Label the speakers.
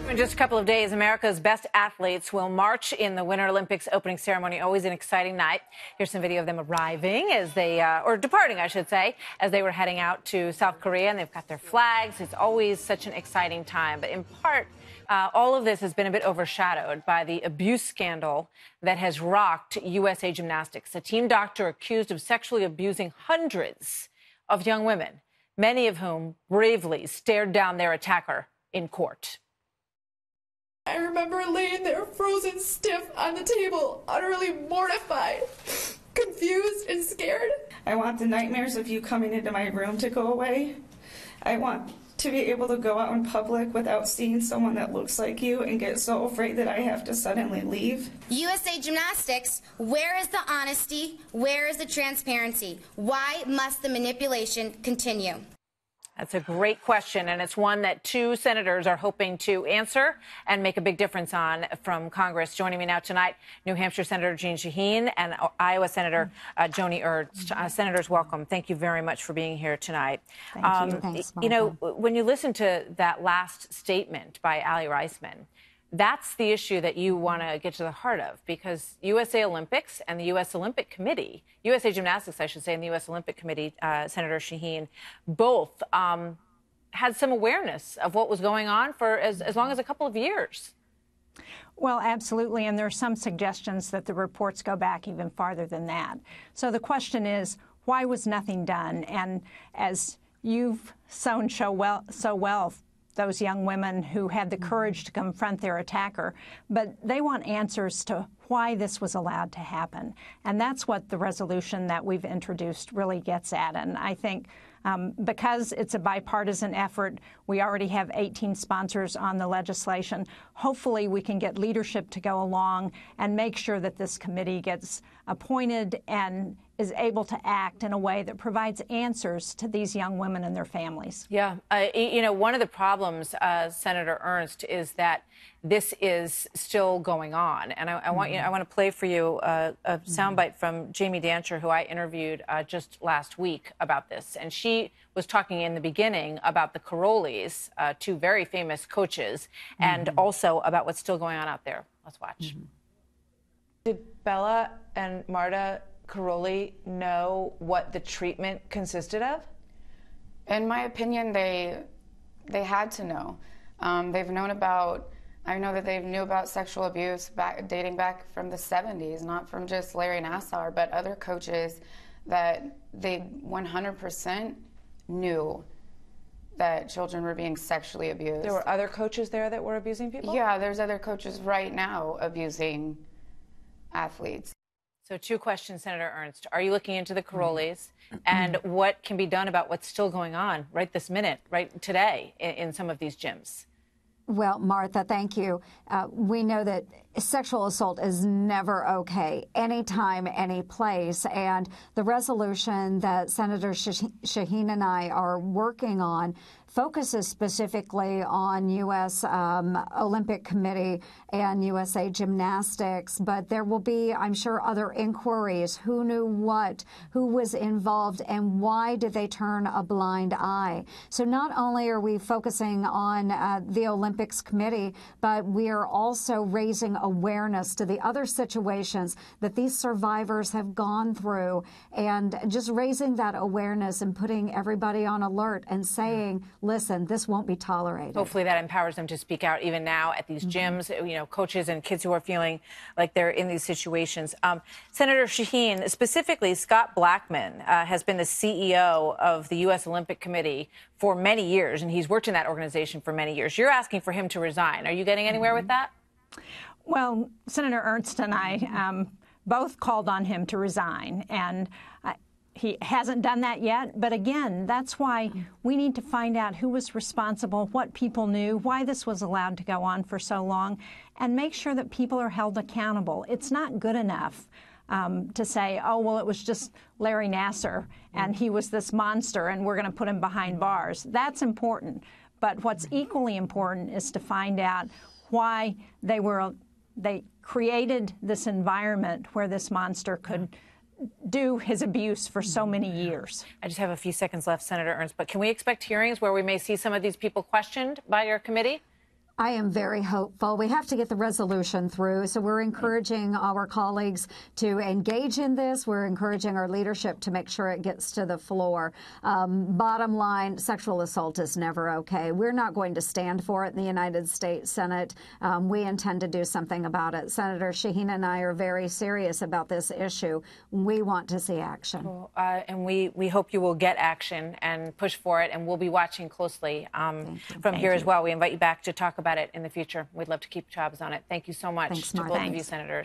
Speaker 1: In just a couple of days, America's best athletes will march in the Winter Olympics opening ceremony. Always an exciting night. Here's some video of them arriving as they, or departing, I should say, as they were heading out to South Korea, and they've got their flags. It's always such an exciting time. But in part, all of this has been a bit overshadowed by the abuse scandal that has rocked USA Gymnastics, a team doctor accused of sexually abusing hundreds of young women, many of whom bravely stared down their attacker in court.
Speaker 2: I remember laying there frozen stiff on the table, utterly mortified, confused and scared.
Speaker 3: I want the nightmares of you coming into my room to go away. I want to be able to go out in public without seeing someone that looks like you and get so afraid that I have to suddenly leave.
Speaker 4: USA Gymnastics, where is the honesty? Where is the transparency? Why must the manipulation continue?
Speaker 1: That's a great question, and it's one that two senators are hoping to answer and make a big difference on from Congress. Joining me now tonight, New Hampshire Senator Shaheen and Iowa Senator Joni Ernst. Senators, welcome. Thank you very much for being here tonight.
Speaker 5: Thank you. Thanks,
Speaker 1: you know, when you listen to that last statement by Ali Reisman, that's the issue that you want to get to the heart of, because USA Olympics and the U.S. Olympic Committee, USA Gymnastics, I should say, and the U.S. Olympic Committee, Senator Shaheen, both had some awareness of what was going on for as long as a couple of years.
Speaker 5: Well, absolutely. And there are some suggestions that the reports go back even farther than that. So the question is, why was nothing done? And as you've shown so well, those young women who had the courage to confront their attacker, but they want answers to why this was allowed to happen. And that's what the resolution that we've introduced really gets at. And I think because it's a bipartisan effort, we already have 18 sponsors on the legislation. Hopefully we can get leadership to go along and make sure that this committee gets appointed and is able to act in a way that provides answers to these young women and their families.
Speaker 1: Yeah. You know, one of the problems, Senator Ernst, is that this is still going on. And I want to play for you a soundbite from Jamie Dancher, who I interviewed just last week about this. And she was talking in the beginning about the Karolis, two very famous coaches, and also about what's still going on out there. Let's watch. Did Bella and Marta Karolyi know what the treatment consisted of?
Speaker 6: In my opinion, they had to know. They've known about, I know that they knew about sexual abuse dating back from the 70s, not from just Larry Nassar, but other coaches that they 100% knew that children were being sexually abused.
Speaker 1: There were other coaches there that were abusing people?
Speaker 6: Yeah, there's other coaches right now abusing athletes.
Speaker 1: So two questions, Senator Ernst. Are you looking into the Karolis, and what can be done about what's still going on right this minute, right today, in some of these gyms?
Speaker 7: Well, Martha, thank you. We know that sexual assault is never okay, anytime, any place. And the resolution that Senator Shaheen and I are working on focuses specifically on U.S. Olympic Committee and USA Gymnastics, but there will be, I'm sure, other inquiries. Who knew what? Who was involved? And why did they turn a blind eye? So not only are we focusing on the Olympics Committee, but we are also raising awareness to the other situations that these survivors have gone through, and just raising that awareness and putting everybody on alert and saying, listen, this won't be tolerated.
Speaker 1: Hopefully that empowers them to speak out even now at these gyms, you know, coaches and kids who are feeling like they're in these situations. Senator Shaheen, specifically, Scott Blackman has been the CEO of the U.S. Olympic Committee for many years, and he's worked in that organization for many years. You're asking for him to resign. Are you getting anywhere with that?
Speaker 5: Well, Senator Ernst and I both called on him to resign, and he hasn't done that yet. But again, that's why we need to find out who was responsible, what people knew, why this was allowed to go on for so long, and make sure that people are held accountable. It's not good enough to say, oh, well, it was just Larry Nassar, and he was this monster, and we're going to put him behind bars. That's important. But what's equally important is to find out why they created this environment where this monster could do his abuse for so many years.
Speaker 1: I just have a few seconds left, Senator Ernst, but can we expect hearings where we may see some of these people questioned by your committee?
Speaker 7: I am very hopeful. We have to get the resolution through, so we're encouraging our colleagues to engage in this. We're encouraging our leadership to make sure it gets to the floor. Bottom line, sexual assault is never okay. We're not going to stand for it in the United States Senate. We intend to do something about it. Senator Shaheen and I are very serious about this issue. We want to see action.
Speaker 1: Well, and we hope you will get action and push for it, and we'll be watching closely from here as well. We invite you back to talk about it in the future. We'd love to keep tabs on it. Thank you so much to both of you, Senators.